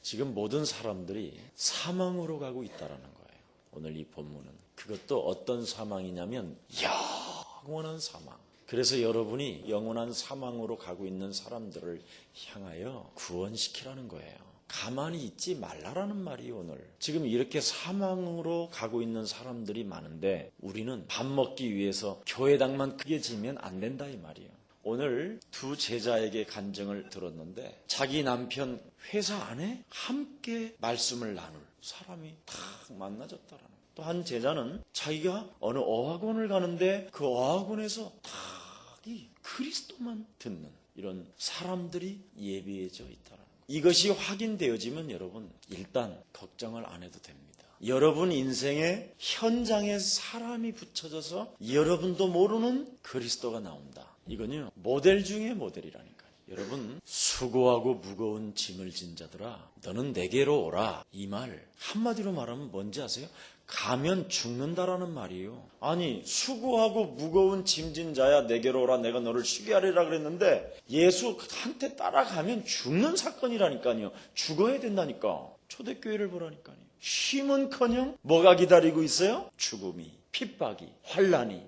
지금 모든 사람들이 사망으로 가고 있다는 거예요. 오늘 이 본문은. 그것도 어떤 사망이냐면 영원한 사망. 그래서 여러분이 영원한 사망으로 가고 있는 사람들을 향하여 구원시키라는 거예요. 가만히 있지 말라라는 말이 오늘. 지금 이렇게 사망으로 가고 있는 사람들이 많은데 우리는 밥 먹기 위해서 교회당만 크게 지면 안 된다 이 말이에요. 오늘 두 제자에게 간증을 들었는데 자기 남편 회사 안에 함께 말씀을 나눌 사람이 딱 만나졌다라는 거예요. 또 한 제자는 자기가 어느 어학원을 가는데 그 어학원에서 딱 이 그리스도만 듣는 이런 사람들이 예비해져 있다라는 거예요. 이것이 확인되어지면 여러분 일단 걱정을 안 해도 됩니다. 여러분 인생의 현장에 사람이 붙여져서 여러분도 모르는 그리스도가 나온다. 이건요 모델 중에 모델이라니까요. 여러분 수고하고 무거운 짐을 진 자들아 너는 내게로 오라. 이 말 한마디로 말하면 뭔지 아세요? 가면 죽는다라는 말이에요. 아니 수고하고 무거운 짐진 자야 내게로 오라 내가 너를 쉬게 하리라 그랬는데 예수한테 따라가면 죽는 사건이라니까요. 죽어야 된다니까. 초대교회를 보라니까요. 쉼은커녕 뭐가 기다리고 있어요? 죽음이, 핍박이, 환란이.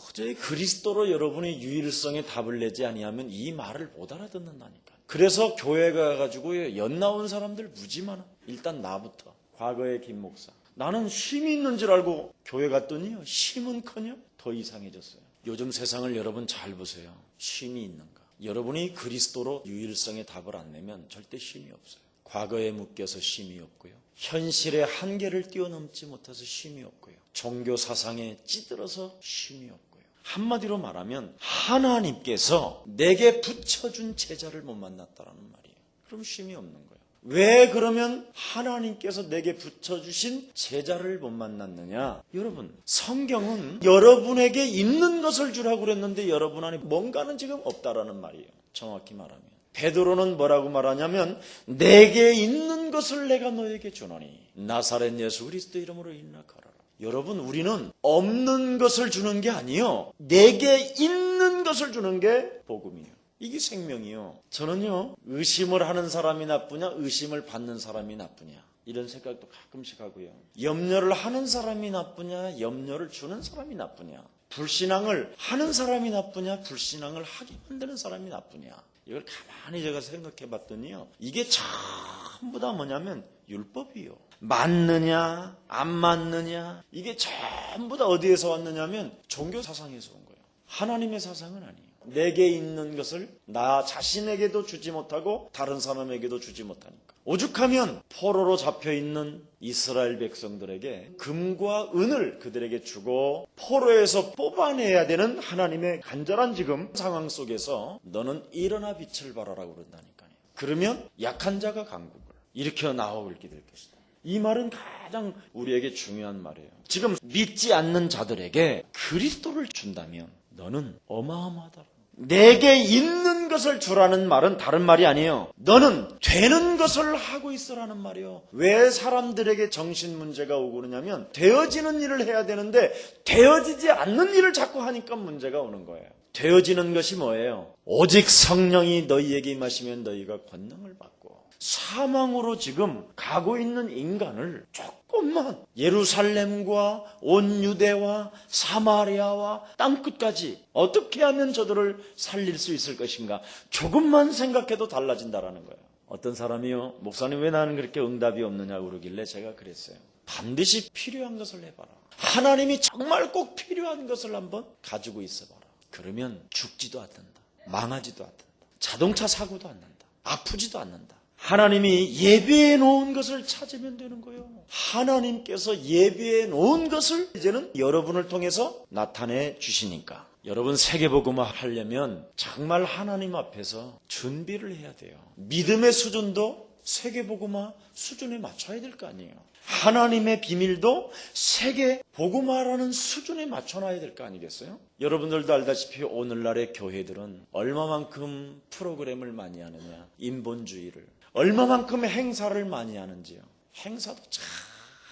도저히 그리스도로 여러분의 유일성에 답을 내지 아니하면 이 말을 못 알아듣는다니까. 그래서 교회 가가지고 연 나온 사람들 무지 많아. 일단 나부터. 과거의 김 목사. 나는 쉼이 있는 줄 알고 교회 갔더니요. 쉼은커녕 더 이상해졌어요. 요즘 세상을 여러분 잘 보세요. 쉼이 있는가? 여러분이 그리스도로 유일성의 답을 안 내면 절대 쉼이 없어요. 과거에 묶여서 쉼이 없고요. 현실의 한계를 뛰어넘지 못해서 쉼이 없고요. 종교 사상에 찌들어서 쉼이 없고요. 한마디로 말하면 하나님께서 내게 붙여준 제자를 못 만났다라는 말이에요. 그럼 쉼이 없는 거예요. 왜 그러면 하나님께서 내게 붙여주신 제자를 못 만났느냐? 여러분 성경은 여러분에게 있는 것을 주라고 그랬는데 여러분 안에 뭔가는 지금 없다라는 말이에요. 정확히 말하면 베드로는 뭐라고 말하냐면 내게 있는 것을 내가 너에게 주노니 나사렛 예수 그리스도 이름으로 일어나 걸어라. 여러분 우리는 없는 것을 주는 게 아니에요. 내게 있는 것을 주는 게 복음이에요. 이게 생명이요. 저는요 의심을 하는 사람이 나쁘냐 의심을 받는 사람이 나쁘냐 이런 생각도 가끔씩 하고요. 염려를 하는 사람이 나쁘냐 염려를 주는 사람이 나쁘냐 불신앙을 하는 사람이 나쁘냐 불신앙을 하게 만드는 사람이 나쁘냐 이걸 가만히 제가 생각해 봤더니요 이게 전부 다 뭐냐면 율법이요. 맞느냐 안 맞느냐 이게 전부 다 어디에서 왔느냐면 종교 사상에서 온 거예요. 하나님의 사상은 아니에요. 내게 있는 것을 나 자신에게도 주지 못하고 다른 사람에게도 주지 못하니까. 오죽하면 포로로 잡혀있는 이스라엘 백성들에게 금과 은을 그들에게 주고 포로에서 뽑아내야 되는 하나님의 간절한 지금 상황 속에서 너는 일어나 빛을 발하라고 그런다니까요. 그러면 약한 자가 강국을 일으켜 나오게 될 것이다. 이 말은 가장 우리에게 중요한 말이에요. 지금 믿지 않는 자들에게 그리스도를 준다면 너는 어마어마하다. 내게 있는 것을 주라는 말은 다른 말이 아니에요. 너는 되는 것을 하고 있으라는 말이에요. 왜 사람들에게 정신 문제가 오고 그러냐면 되어지는 일을 해야 되는데 되어지지 않는 일을 자꾸 하니까 문제가 오는 거예요. 되어지는 것이 뭐예요? 오직 성령이 너희에게 임하시면 너희가 권능을 받고 사망으로 지금 가고 있는 인간을 조금만 예루살렘과 온 유대와 사마리아와 땅끝까지 어떻게 하면 저들을 살릴 수 있을 것인가 조금만 생각해도 달라진다라는 거예요. 어떤 사람이요 목사님 왜 나는 그렇게 응답이 없느냐고 그러길래 제가 그랬어요. 반드시 필요한 것을 해봐라. 하나님이 정말 꼭 필요한 것을 한번 가지고 있어봐라. 그러면 죽지도 않는다. 망하지도 않는다. 자동차 사고도 안 난다. 아프지도 않는다. 하나님이 예비해 놓은 것을 찾으면 되는 거예요. 하나님께서 예비해 놓은 것을 이제는 여러분을 통해서 나타내 주시니까 여러분 세계복음화 하려면 정말 하나님 앞에서 준비를 해야 돼요. 믿음의 수준도 세계복음화 수준에 맞춰야 될 거 아니에요. 하나님의 비밀도 세계복음화라는 수준에 맞춰놔야 될 거 아니겠어요? 여러분들도 알다시피 오늘날의 교회들은 얼마만큼 프로그램을 많이 하느냐 인본주의를 얼마만큼 행사를 많이 하는지요. 행사도 참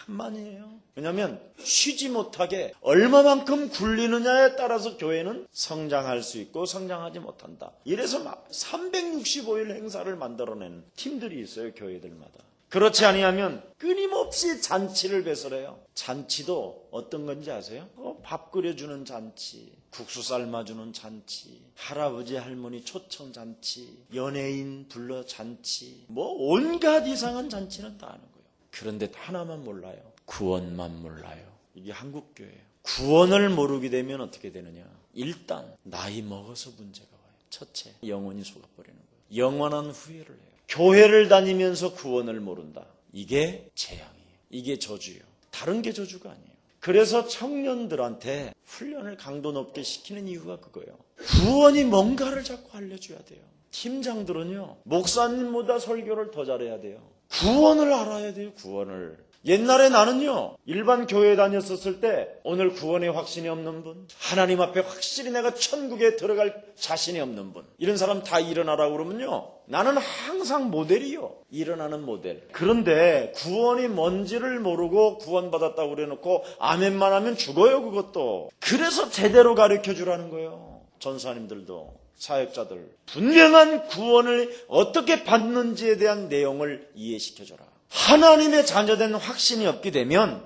천만이에요. 왜냐하면 쉬지 못하게 얼마만큼 굴리느냐에 따라서 교회는 성장할 수 있고 성장하지 못한다. 이래서 막 365일 행사를 만들어내는 팀들이 있어요. 교회들마다. 그렇지 아니하면 끊임없이 잔치를 배설해요. 잔치도 어떤 건지 아세요? 밥 끓여주는 잔치, 국수 삶아주는 잔치, 할아버지 할머니 초청 잔치, 연예인 불러 잔치, 뭐 온갖 이상한 잔치는 다 하는 거예요. 그런데 하나만 몰라요. 구원만 몰라요. 이게 한국교회예요. 구원을 모르게 되면 어떻게 되느냐? 일단 나이 먹어서 문제가 와요. 첫째, 영혼이 속아버리는 거예요. 영원한 후회를 해요. 교회를 다니면서 구원을 모른다. 이게 재앙이에요. 이게 저주예요. 다른 게 저주가 아니에요. 그래서 청년들한테 훈련을 강도 높게 시키는 이유가 그거예요. 구원이 뭔가를 자꾸 알려줘야 돼요. 팀장들은요, 목사님보다 설교를 더 잘해야 돼요. 구원을 알아야 돼요. 구원을. 옛날에 나는요, 일반 교회에 다녔었을 때 오늘 구원에 확신이 없는 분, 하나님 앞에 확실히 내가 천국에 들어갈 자신이 없는 분, 이런 사람 다 일어나라고 그러면요, 나는 항상 모델이요. 일어나는 모델. 그런데 구원이 뭔지를 모르고 구원받았다고 그래놓고 아멘만 하면 죽어요. 그것도. 그래서 제대로 가르쳐주라는 거예요. 전사님들도 사역자들 분명한 구원을 어떻게 받는지에 대한 내용을 이해시켜줘라. 하나님의 자녀된 확신이 없게 되면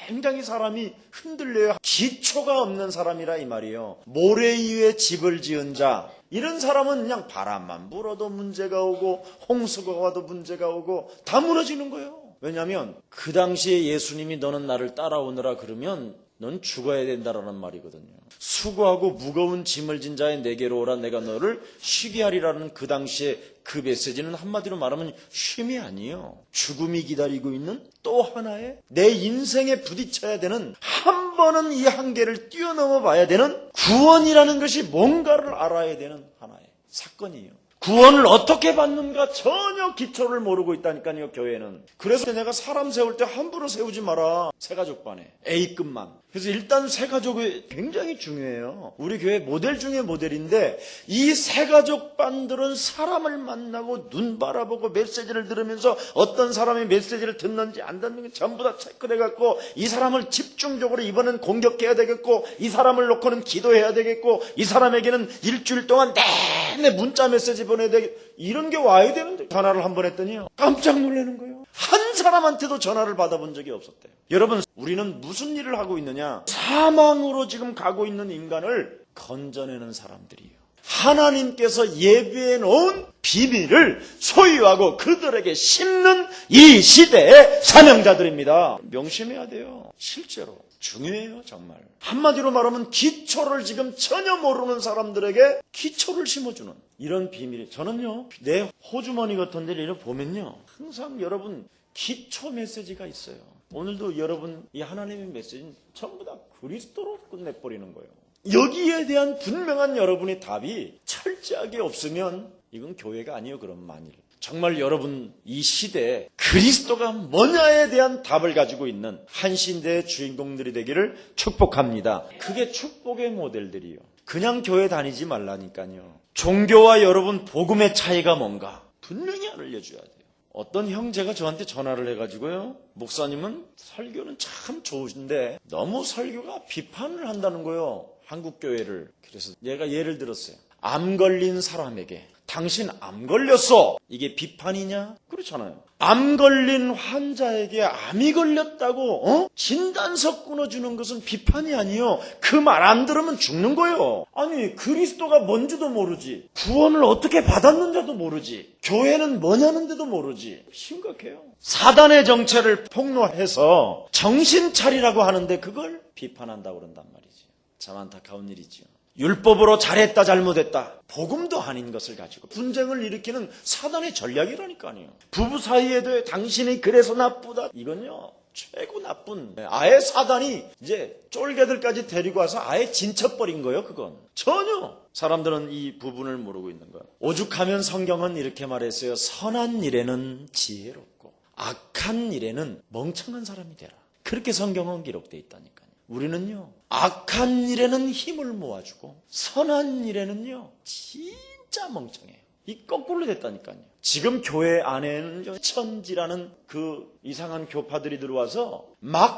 굉장히 사람이 흔들려요. 기초가 없는 사람이라 이 말이에요. 모래 위에 집을 지은 자, 이런 사람은 그냥 바람만 불어도 문제가 오고 홍수가 와도 문제가 오고 다 무너지는 거예요. 왜냐하면 그 당시에 예수님이 너는 나를 따라오느라 그러면 넌 죽어야 된다라는 말이거든요. 수고하고 무거운 짐을 진 자의 내게로 오라, 내가 너를 쉬게 하리라는 그 당시에 그 메시지는 한마디로 말하면 쉼이 아니에요. 죽음이 기다리고 있는 또 하나의 내 인생에 부딪혀야 되는, 한 번은 이 한계를 뛰어넘어 봐야 되는 구원이라는 것이 뭔가를 알아야 되는 하나의 사건이에요. 구원을 어떻게 받는가 전혀 기초를 모르고 있다니까요, 교회는. 그래서 내가 사람 세울 때 함부로 세우지 마라. 새가족반에 A급만. 그래서 일단 새가족이 굉장히 중요해요. 우리 교회 모델 중에 모델인데, 이 새가족반들은 사람을 만나고 눈 바라보고 메시지를 들으면서 어떤 사람이 메시지를 듣는지 안 듣는 게 전부 다 체크돼갖고, 이 사람을 집중적으로 이번엔 공격해야 되겠고, 이 사람을 놓고는 기도해야 되겠고, 이 사람에게는 일주일 동안 내내 문자 메시지 보내야 되겠고, 이런 게 와야 되는데 전화를 한 번 했더니요, 깜짝 놀라는 거예요. 한 사람한테도 전화를 받아본 적이 없었대요. 여러분, 우리는 무슨 일을 하고 있느냐? 사망으로 지금 가고 있는 인간을 건져내는 사람들이에요. 하나님께서 예비해 놓은 비밀을 소유하고 그들에게 심는 이 시대의 사명자들입니다. 명심해야 돼요. 실제로 중요해요. 정말. 한마디로 말하면 기초를 지금 전혀 모르는 사람들에게 기초를 심어주는 이런 비밀이, 저는요, 내 호주머니 같은 데를 이렇게 보면요, 항상 여러분 기초 메시지가 있어요. 오늘도 여러분 이 하나님의 메시지는 전부 다 그리스도로 끝내버리는 거예요. 여기에 대한 분명한 여러분의 답이 철저하게 없으면 이건 교회가 아니에요. 그럼 만일 정말 여러분 이 시대에 그리스도가 뭐냐에 대한 답을 가지고 있는 한 시대의 주인공들이 되기를 축복합니다. 그게 축복의 모델들이요. 그냥 교회 다니지 말라니까요. 종교와 여러분 복음의 차이가 뭔가 분명히 알려줘야 돼요. 어떤 형제가 저한테 전화를 해가지고요, 목사님은 설교는 참 좋으신데 너무 설교가 비판을 한다는 거예요, 한국 교회를. 그래서 얘가 예를 들었어요. 암 걸린 사람에게 당신 암 걸렸어, 이게 비판이냐? 그렇잖아요. 암 걸린 환자에게 암이 걸렸다고 진단서 끊어주는 것은 비판이 아니에요. 그 말 안 들으면 죽는 거예요. 아니, 그리스도가 뭔지도 모르지, 구원을 어떻게 받았는지도 모르지, 교회는 뭐냐는데도 모르지. 심각해요. 사단의 정체를 폭로해서 정신 차리라고 하는데 그걸 비판한다고 그런단 말이지. 참 안타까운 일이죠. 율법으로 잘했다 잘못했다, 복음도 아닌 것을 가지고 분쟁을 일으키는 사단의 전략이라니까요. 부부 사이에도 당신이 그래서 나쁘다, 이건요 최고 나쁜, 아예 사단이 이제 쫄개들까지 데리고 와서 아예 진쳐버린 거예요. 그건 전혀 사람들은 이 부분을 모르고 있는 거예요. 오죽하면 성경은 이렇게 말했어요. 선한 일에는 지혜롭고 악한 일에는 멍청한 사람이 되라. 그렇게 성경은 기록되어 있다니까요. 우리는요, 악한 일에는 힘을 모아주고 선한 일에는요 진짜 멍청해요. 이 거꾸로 됐다니까요. 지금 교회 안에는 천지라는 그 이상한 교파들이 들어와서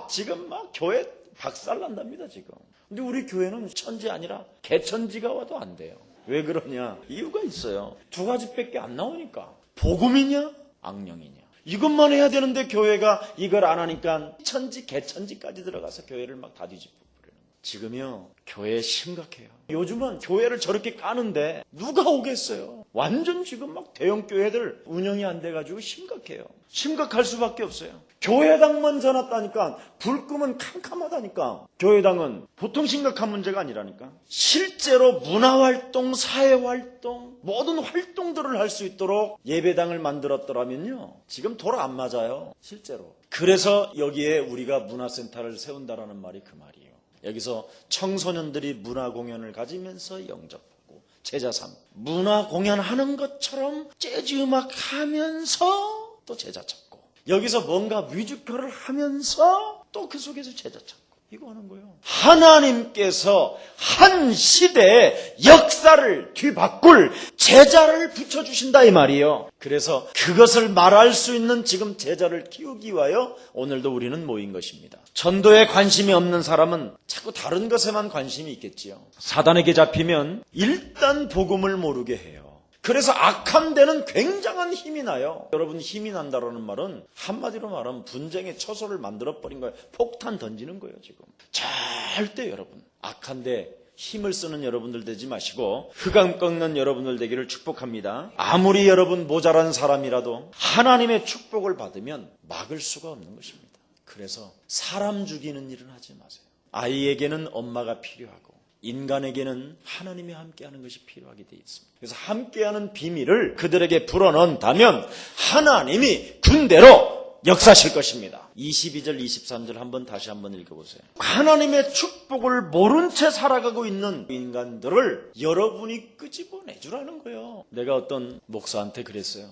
지금 교회 박살난답니다, 지금. 근데 우리 교회는 천지 아니라 개천지가 와도 안 돼요. 왜 그러냐? 이유가 있어요. 두 가지밖에 안 나오니까. 복음이냐? 악령이냐? 이것만 해야 되는데 교회가 이걸 안 하니까 천지, 개천지까지 들어가서 교회를 다 뒤집어 버려요. 지금요, 교회 심각해요. 요즘은 교회를 저렇게 까는데 누가 오겠어요? 완전 지금 대형 교회들 운영이 안 돼가지고 심각해요. 심각할 수밖에 없어요. 교회당만 전났다니까 불 끄면 캄캄하다니까. 교회당은 보통 심각한 문제가 아니라니까. 실제로 문화활동, 사회활동, 모든 활동들을 할 수 있도록 예배당을 만들었더라면요, 지금 돌아 안 맞아요, 실제로. 그래서 여기에 우리가 문화센터를 세운다라는 말이 그 말이에요. 여기서 청소년들이 문화공연을 가지면서 영접하고 제자 삼, 문화공연하는 것처럼 재즈 음악 하면서 또 제자 찾고, 여기서 뭔가 뮤지컬을 하면서 또 그 속에서 제자 찾고, 이거 하는 거예요. 하나님께서 한 시대의 역사를 뒤바꿀 제자를 붙여주신다 이 말이에요. 그래서 그것을 말할 수 있는 지금 제자를 키우기 위하여 오늘도 우리는 모인 것입니다. 전도에 관심이 없는 사람은 자꾸 다른 것에만 관심이 있겠지요. 사단에게 잡히면 일단 복음을 모르게 해요. 그래서 악한 데는 굉장한 힘이 나요. 여러분, 힘이 난다라는 말은 한마디로 말하면 분쟁의 처소를 만들어버린 거예요. 폭탄 던지는 거예요, 지금. 절대 여러분, 악한 데 힘을 쓰는 여러분들 되지 마시고 흑암 꺾는 여러분들 되기를 축복합니다. 아무리 여러분 모자란 사람이라도 하나님의 축복을 받으면 막을 수가 없는 것입니다. 그래서 사람 죽이는 일은 하지 마세요. 아이에게는 엄마가 필요하고 인간에게는 하나님이 함께하는 것이 필요하게 되어 있습니다. 그래서 함께하는 비밀을 그들에게 불어넣는다면 하나님이 군대로 역사하실 것입니다. 22절 23절 다시 한번 읽어보세요. 하나님의 축복을 모른 채 살아가고 있는 인간들을 여러분이 끄집어내주라는 거예요. 내가 어떤 목사한테 그랬어요.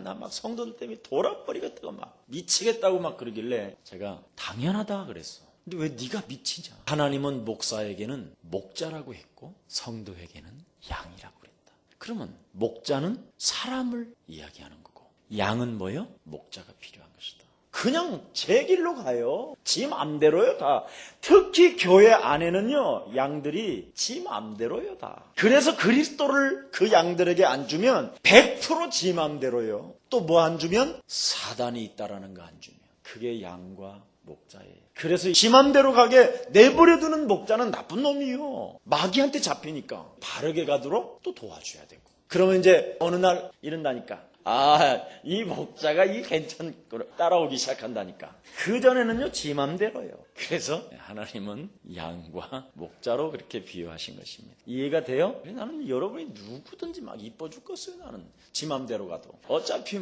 나 성도들 때문에 돌아버리겠다고 미치겠다고 그러길래 제가 당연하다 그랬어. 근데 왜 네가 미치냐? 하나님은 목사에게는 목자라고 했고 성도에게는 양이라고 그랬다. 그러면 목자는 사람을 이야기하는 거고 양은 뭐예요? 목자가 필요한 것이다. 그냥 제 길로 가요. 지 맘대로요, 다. 특히 교회 안에는요, 양들이 지 맘대로요, 다. 그래서 그리스도를 그 양들에게 안 주면 100% 지 맘대로요. 또 뭐 안 주면? 사단이 있다라는 거 안 주면. 그게 양과 목자예요. 그래서 지 맘대로 가게 내버려두는 목자는 나쁜 놈이요. 마귀한테 잡히니까 바르게 가도록 또 도와줘야 되고. 그러면 이제 어느 날 이런다니까. 이 목자가 괜찮고 따라오기 시작한다니까. 그전에는요, 지 맘대로요. 그래서 하나님은 양과 목자로 그렇게 비유하신 것입니다. 이해가 돼요? 나는 여러분이 누구든지 이뻐 죽겠어요. 나는 지 맘대로 가도. 어차피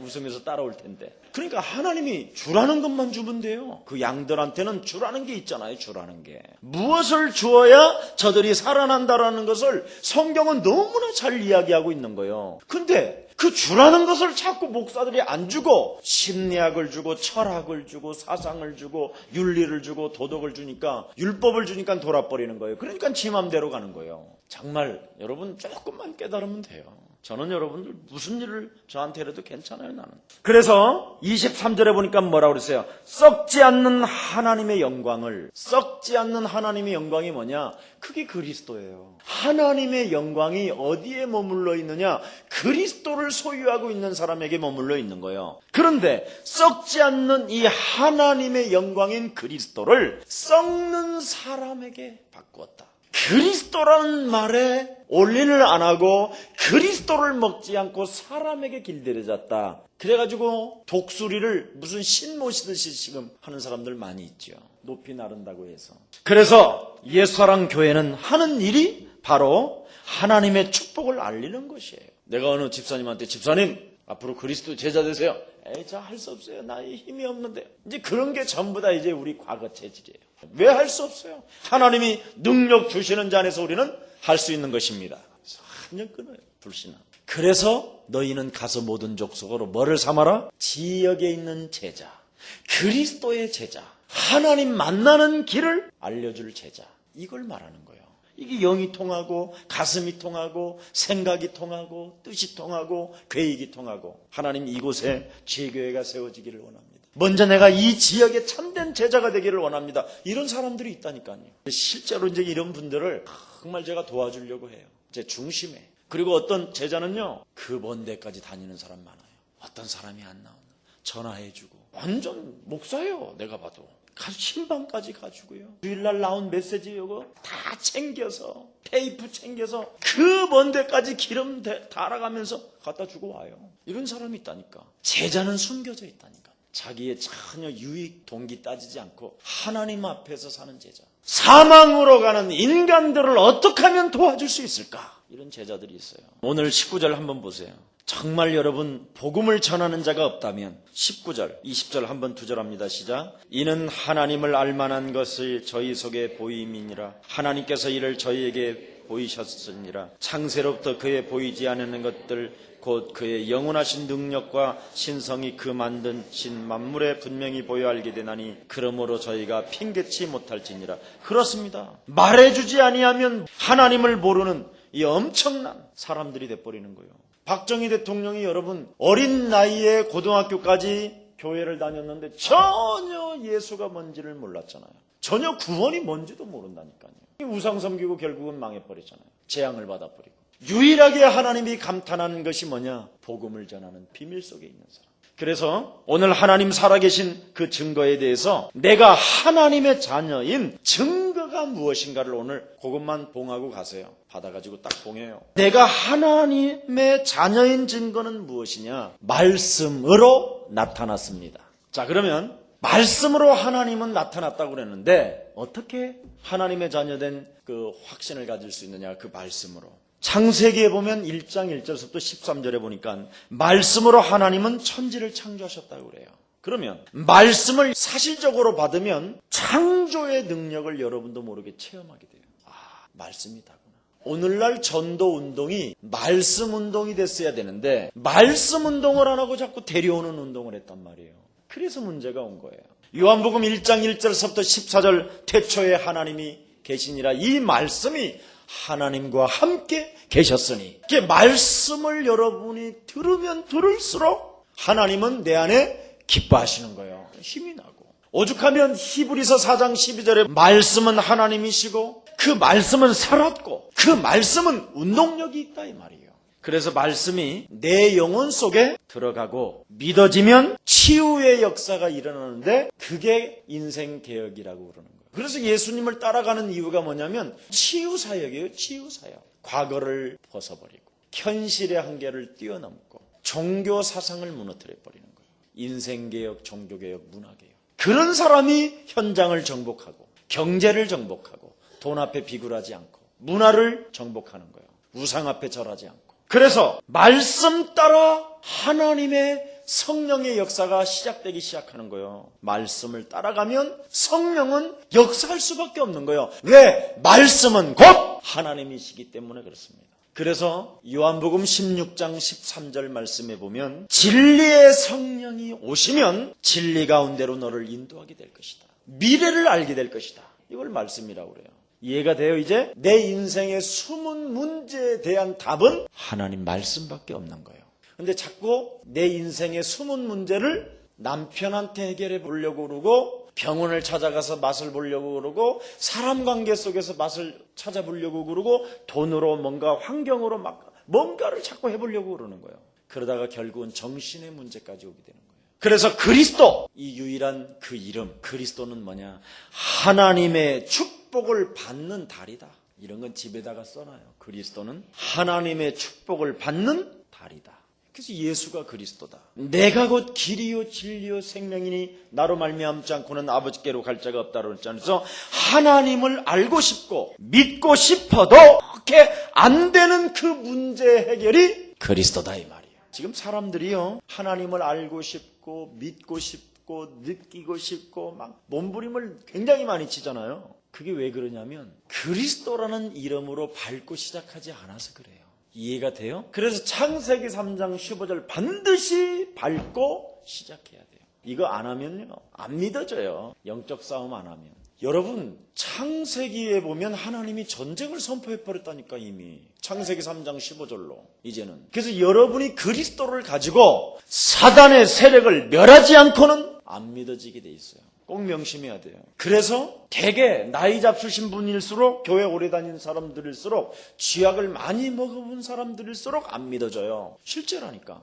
웃으면서 따라올 텐데. 그러니까 하나님이 주라는 것만 주면 돼요. 그 양들한테는 주라는 게 있잖아요. 주라는 게. 무엇을 주어야 저들이 살아난다라는 것을 성경은 너무나 잘 이야기하고 있는 거예요. 근데 그 주라는 것을 자꾸 목사들이 안 주고 심리학을 주고 철학을 주고 사상을 주고 윤리를 주고 도덕을 주니까 율법을 주니까 돌아버리는 거예요. 그러니까 지 맘대로 가는 거예요. 정말 여러분 조금만 깨달으면 돼요. 저는 여러분들 무슨 일을 저한테 해도 괜찮아요, 나는. 그래서 23절에 보니까 뭐라고 그랬어요? 썩지 않는 하나님의 영광을. 썩지 않는 하나님의 영광이 뭐냐? 그게 그리스도예요. 하나님의 영광이 어디에 머물러 있느냐? 그리스도를 소유하고 있는 사람에게 머물러 있는 거예요. 그런데 썩지 않는 이 하나님의 영광인 그리스도를 썩는 사람에게 바꾸었다. 그리스도라는 말에 올인을 안 하고 그리스도를 먹지 않고 사람에게 길들여졌다. 그래가지고 독수리를 무슨 신 모시듯이 지금 하는 사람들 많이 있죠. 높이 나른다고 해서. 그래서 예수사랑 교회는 하는 일이 바로 하나님의 축복을 알리는 것이에요. 내가 어느 집사님한테 집사님 앞으로 그리스도 제자 되세요. 저 할 수 없어요. 나의 힘이 없는데. 이제 그런 게 전부 다 이제 우리 과거 체질이에요. 왜 할 수 없어요? 하나님이 능력 주시는 자 안에서 우리는 할 수 있는 것입니다. 완전 끊어요. 불신앙. 그래서 너희는 가서 모든 족속으로 뭐를 삼아라? 지역에 있는 제자. 그리스도의 제자. 하나님 만나는 길을 알려줄 제자. 이걸 말하는 거예요. 이게 영이 통하고 가슴이 통하고 생각이 통하고 뜻이 통하고 계획이 통하고 하나님 이곳에 지혜교회가 세워지기를 원합니다. 먼저 내가 이 지역의 참된 제자가 되기를 원합니다. 이런 사람들이 있다니까요. 실제로 이제 이런 분들을 정말 제가 도와주려고 해요. 제 중심에. 그리고 어떤 제자는요, 그 먼 데까지 다니는 사람 많아요. 어떤 사람이 안 나오나 전화해주고 완전 목사예요. 내가 봐도 신방까지 가지고요. 주일날 나온 메시지 이거 다 챙겨서 테이프 챙겨서 그 먼 데까지 기름 달아가면서 갖다 주고 와요. 이런 사람이 있다니까. 제자는 숨겨져 있다니까. 자기의 전혀 유익 동기 따지지 않고 하나님 앞에서 사는 제자. 사망으로 가는 인간들을 어떻게 하면 도와줄 수 있을까? 이런 제자들이 있어요. 오늘 19절 한번 보세요. 정말 여러분 복음을 전하는 자가 없다면 19절, 20절 한번 두절합니다. 시작. 이는 하나님을 알만한 것을 저희 속에 보임이니라. 하나님께서 이를 저희에게 보이셨으니라. 창세로부터 그의 보이지 않는 것들 곧 그의 영원하신 능력과 신성이 그 만드신 만물에 분명히 보여 알게 되나니 그러므로 저희가 핑계치 못할지니라. 그렇습니다. 말해주지 아니하면 하나님을 모르는 이 엄청난 사람들이 돼버리는 거예요. 박정희 대통령이 여러분 어린 나이에 고등학교까지 교회를 다녔는데 전혀 예수가 뭔지를 몰랐잖아요. 전혀 구원이 뭔지도 모른다니까요. 우상 섬기고 결국은 망해버리잖아요. 재앙을 받아버리고. 유일하게 하나님이 감탄하는 것이 뭐냐? 복음을 전하는 비밀 속에 있는 사람. 그래서 오늘 하나님 살아계신 그 증거에 대해서 내가 하나님의 자녀인 증거가 무엇인가를 오늘 그것만 봉하고 가세요. 받아가지고 딱 봉해요. 내가 하나님의 자녀인 증거는 무엇이냐? 말씀으로 나타났습니다. 자, 그러면 말씀으로 하나님은 나타났다고 그랬는데 어떻게 하나님의 자녀된 그 확신을 가질 수 있느냐? 그 말씀으로. 창세기에 보면 1장 1절부터 13절에 보니까 말씀으로 하나님은 천지를 창조하셨다고 그래요. 그러면 말씀을 사실적으로 받으면 창조의 능력을 여러분도 모르게 체험하게 돼요. 아, 말씀이다구나. 오늘날 전도 운동이 말씀 운동이 됐어야 되는데 말씀 운동을 안 하고 자꾸 데려오는 운동을 했단 말이에요. 그래서 문제가 온 거예요. 요한복음 1장 1절부터 14절 태초에 하나님이 계시니라. 이 말씀이 하나님과 함께 계셨으니 이게 말씀을 여러분이 들으면 들을수록 하나님은 내 안에 기뻐하시는 거예요. 힘이 나고 오죽하면 히브리서 4장 12절에 말씀은 하나님이시고 그 말씀은 살았고 그 말씀은 운동력이 있다 이 말이에요. 그래서 말씀이 내 영혼 속에 들어가고 믿어지면 치유의 역사가 일어나는데 그게 인생개혁이라고 그러는 거예요. 그래서 예수님을 따라가는 이유가 뭐냐면 치유사역이에요. 치유사역. 과거를 벗어버리고 현실의 한계를 뛰어넘고 종교 사상을 무너뜨려버리는 거예요. 인생개혁, 종교개혁, 문화개혁. 그런 사람이 현장을 정복하고 경제를 정복하고 돈 앞에 비굴하지 않고 문화를 정복하는 거예요. 우상 앞에 절하지 않고. 그래서 말씀 따라 하나님의 성령의 역사가 시작되기 시작하는 거예요. 말씀을 따라가면 성령은 역사할 수밖에 없는 거예요. 왜? 말씀은 곧 하나님이시기 때문에 그렇습니다. 그래서 요한복음 16장 13절 말씀에 보면 진리의 성령이 오시면 진리 가운데로 너를 인도하게 될 것이다. 미래를 알게 될 것이다. 이걸 말씀이라고 그래요. 이해가 돼요 이제? 내 인생의 숨은 문제에 대한 답은 하나님 말씀밖에 없는 거예요. 근데 자꾸 내 인생의 숨은 문제를 남편한테 해결해 보려고 그러고 병원을 찾아가서 맛을 보려고 그러고 사람 관계 속에서 맛을 찾아보려고 그러고 돈으로 뭔가 환경으로 막 뭔가를 자꾸 해보려고 그러는 거예요. 그러다가 결국은 정신의 문제까지 오게 되는 거예요. 그래서 그리스도, 이 유일한 그 이름 그리스도는 뭐냐? 하나님의 축복을 받는 달이다. 이런 건 집에다가 써놔요. 그리스도는 하나님의 축복을 받는 달이다. 그래서 예수가 그리스도다. 내가 곧 길이요 진리요 생명이니 나로 말미암지 않고는 아버지께로 갈 자가 없다고 그랬잖아요. 그래서 하나님을 알고 싶고 믿고 싶어도 그렇게 안 되는 그 문제 해결이 그리스도다 이 말이에요. 지금 사람들이요 하나님을 알고 싶고 믿고 싶고 느끼고 싶고 막 몸부림을 굉장히 많이 치잖아요. 그게 왜 그러냐면 그리스도라는 이름으로 밟고 시작하지 않아서 그래요. 이해가 돼요? 그래서 창세기 3장 15절 반드시 밟고 시작해야 돼요. 이거 안 하면요 안 믿어져요. 영적 싸움 안 하면 여러분, 창세기에 보면 하나님이 전쟁을 선포해버렸다니까, 이미. 창세기 3장 15절로, 이제는. 그래서 여러분이 그리스도를 가지고 사단의 세력을 멸하지 않고는 안 믿어지게 돼 있어요. 꼭 명심해야 돼요. 그래서 대개 나이 잡수신 분일수록, 교회 오래 다니는 사람들일수록, 쥐약을 많이 먹어본 사람들일수록 안 믿어져요. 실제라니까.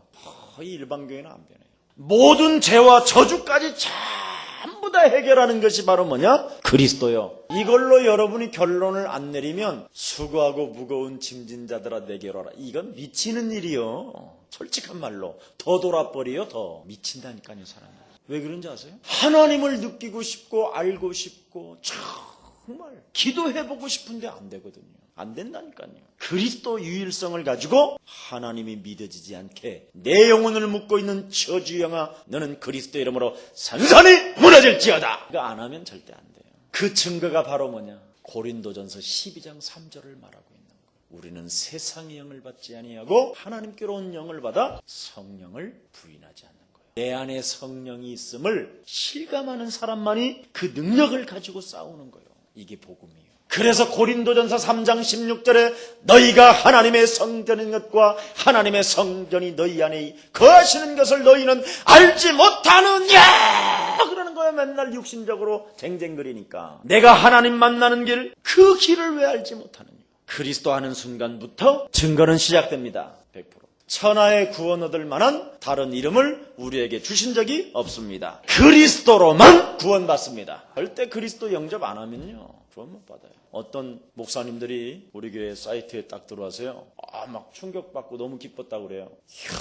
거의 일반교회는 안 변해요. 모든 죄와 저주까지 전부 다 해결하는 것이 바로 뭐냐? 그리스도요. 이걸로 여러분이 결론을 안 내리면 수고하고 무거운 짐진 자들아 내게 오라. 이건 미치는 일이요. 솔직한 말로 더 돌아버려요. 더 미친다니까요, 사람이. 왜 그런지 아세요? 하나님을 느끼고 싶고 알고 싶고 정말 기도해보고 싶은데 안 되거든요. 안 된다니까요. 그리스도 유일성을 가지고 하나님이 믿어지지 않게 내 영혼을 묻고 있는 저주영아, 너는 그리스도 이름으로 산산이 무너질지어다. 그거 안 하면 절대 안 돼요. 그 증거가 바로 뭐냐? 고린도전서 12장 3절을 말하고 있는 거예요. 우리는 세상의 영을 받지 아니하고 하나님께로 온 영을 받아 성령을 부인하지 않는 거예요. 내 안에 성령이 있음을 실감하는 사람만이 그 능력을 가지고 싸우는 거예요. 이게 복음이에요. 그래서 고린도전서 3장 16절에 너희가 하나님의 성전인 것과 하나님의 성전이 너희 안에 거하시는 것을 너희는 알지 못하느냐, 그러는 거예요. 맨날 육신적으로 쟁쟁거리니까. 내가 하나님 만나는 길, 그 길을 왜 알지 못하느냐. 그리스도 하는 순간부터 증거는 시작됩니다. 100%. 천하의 구원 얻을 만한 다른 이름을 우리에게 주신 적이 없습니다. 그리스도로만 구원받습니다. 절대 그리스도 영접 안 하면요, 구원 못 받아요. 어떤 목사님들이 우리 교회 사이트에 딱 들어와서요, 막 충격받고 너무 기뻤다고 그래요. 이야,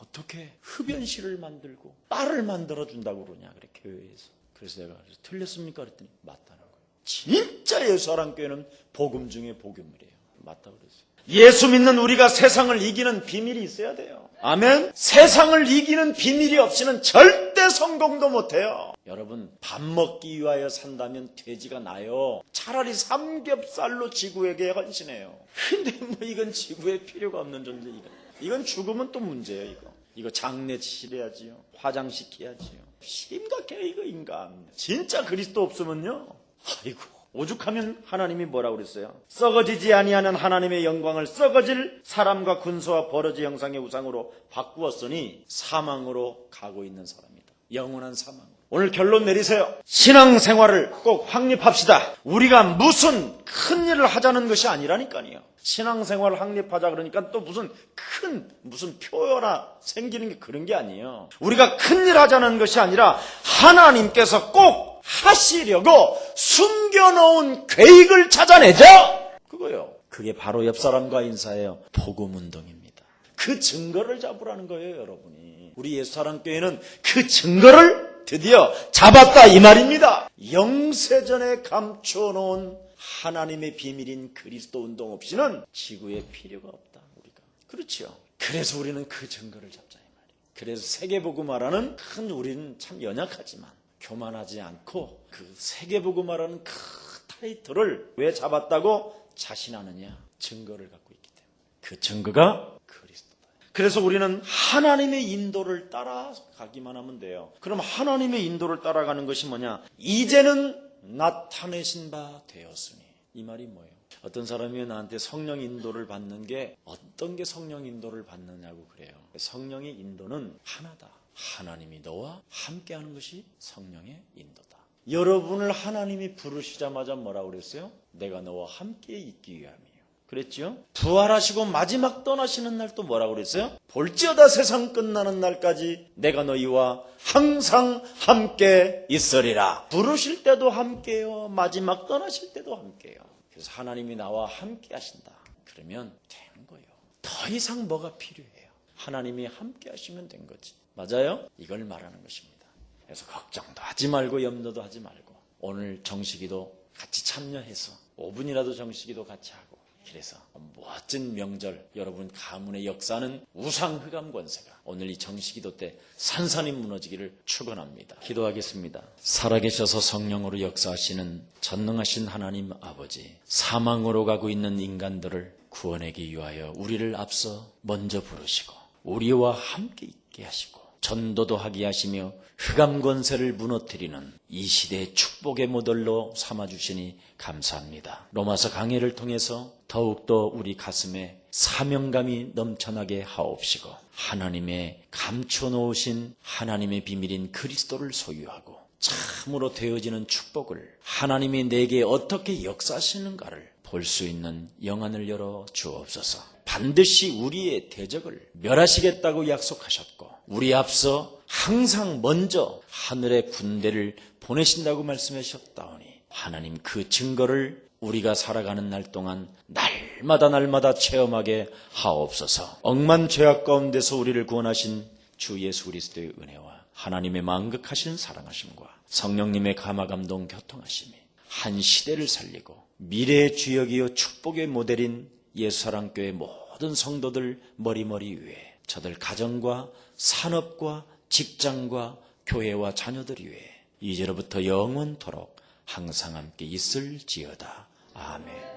어떻게 흡연실을 만들고 바를 만들어준다고 그러냐, 그래, 교회에서. 그래서 내가 틀렸습니까? 그랬더니 맞다는 거예요. 진짜 예수사랑교회는 복음 중에 복음이래요. 맞다고 그랬어요. 예수 믿는 우리가 세상을 이기는 비밀이 있어야 돼요. 아멘. 세상을 이기는 비밀이 없이는 절대 성공도 못해요. 여러분, 밥 먹기 위하여 산다면 돼지가 나요. 차라리 삼겹살로 지구에게 헌신해요. 근데 뭐 이건 지구에 필요가 없는 존재. 이건 죽으면 또 문제예요. 이거 장례치해야지요, 화장시켜야지요. 심각해 이거 인간. 진짜 그리스도 없으면요, 아이고, 오죽하면 하나님이 뭐라고 그랬어요? 썩어지지 아니하는 하나님의 영광을 썩어질 사람과 군수와 버러지 형상의 우상으로 바꾸었으니 사망으로 가고 있는 사람이다. 영원한 사망. 오늘 결론 내리세요. 신앙생활을 꼭 확립합시다. 우리가 무슨 큰 일을 하자는 것이 아니라니까요. 신앙생활을 확립하자 그러니까 또 무슨 표어나 생기는 게 그런 게 아니에요. 우리가 큰 일 하자는 것이 아니라 하나님께서 꼭 하시려고 숨겨놓은 계획을 찾아내자, 그거요. 그게 바로 옆 사람과 인사해요. 복음운동입니다. 그 증거를 잡으라는 거예요, 여러분이. 우리 예수사랑교회는 그 증거를 드디어 잡았다 이 말입니다. 영세전에 감춰놓은 하나님의 비밀인 그리스도 운동 없이는 지구에 필요가 없다, 우리가. 그렇죠. 그래서 우리는 그 증거를 잡자 이 말이에요. 그래서 세계복음화라는 큰, 우리는 참 연약하지만 교만하지 않고 그 세계복음화라는 큰 타이틀을 왜 잡았다고 자신하느냐? 증거를 갖고 있기 때문에. 그 증거가 그리스도다. 그래서 우리는 하나님의 인도를 따라가기만 하면 돼요. 그럼 하나님의 인도를 따라가는 것이 뭐냐? 이제는 나타내신 바 되었으니. 이 말이 뭐예요? 어떤 사람이 나한테 성령 인도를 받는 게, 어떤 게 성령 인도를 받느냐고 그래요. 성령의 인도는 하나다. 하나님이 너와 함께하는 것이 성령의 인도다. 여러분을 하나님이 부르시자마자 뭐라고 그랬어요? 내가 너와 함께 있기 위함이에요. 그랬죠? 부활하시고 마지막 떠나시는 날 또 뭐라고 그랬어요? 볼지어다 세상 끝나는 날까지 내가 너희와 항상 함께 있으리라. 부르실 때도 함께요, 마지막 떠나실 때도 함께요. 그래서 하나님이 나와 함께 하신다. 그러면 되는 거예요. 더 이상 뭐가 필요해요? 하나님이 함께 하시면 된 거지. 맞아요? 이걸 말하는 것입니다. 그래서 걱정도 하지 말고 염려도 하지 말고 오늘 정식기도 같이 참여해서 5분이라도 정식기도 같이 하고, 그래서 멋진 명절, 여러분 가문의 역사는 우상흑암 권세가 오늘 이 정식기도 때 산산이 무너지기를 축원합니다. 기도하겠습니다. 살아계셔서 성령으로 역사하시는 전능하신 하나님 아버지, 사망으로 가고 있는 인간들을 구원하기 위하여 우리를 앞서 먼저 부르시고 우리와 함께 있게 하시고 전도도 하게 하시며 흑암 권세를 무너뜨리는 이 시대의 축복의 모델로 삼아주시니 감사합니다. 로마서 강해를 통해서 더욱더 우리 가슴에 사명감이 넘쳐나게 하옵시고 하나님의 감춰 놓으신 하나님의 비밀인 그리스도를 소유하고 참으로 되어지는 축복을 하나님이 내게 어떻게 역사하시는가를 볼 수 있는 영안을 열어 주옵소서. 반드시 우리의 대적을 멸하시겠다고 약속하셨고 우리 앞서 항상 먼저 하늘의 군대를 보내신다고 말씀하셨다오니 하나님 그 증거를 우리가 살아가는 날 동안 날마다 체험하게 하옵소서. 억만 죄악 가운데서 우리를 구원하신 주 예수 그리스도의 은혜와 하나님의 만극하신 사랑하심과 성령님의 감화감동 교통하심이 한 시대를 살리고 미래의 주역이요 축복의 모델인 예수사랑교회 모든 성도들 머리머리 위에 저들 가정과 산업과 직장과 교회와 자녀들 위에 이제로부터 영원토록 항상 함께 있을지어다. 아멘.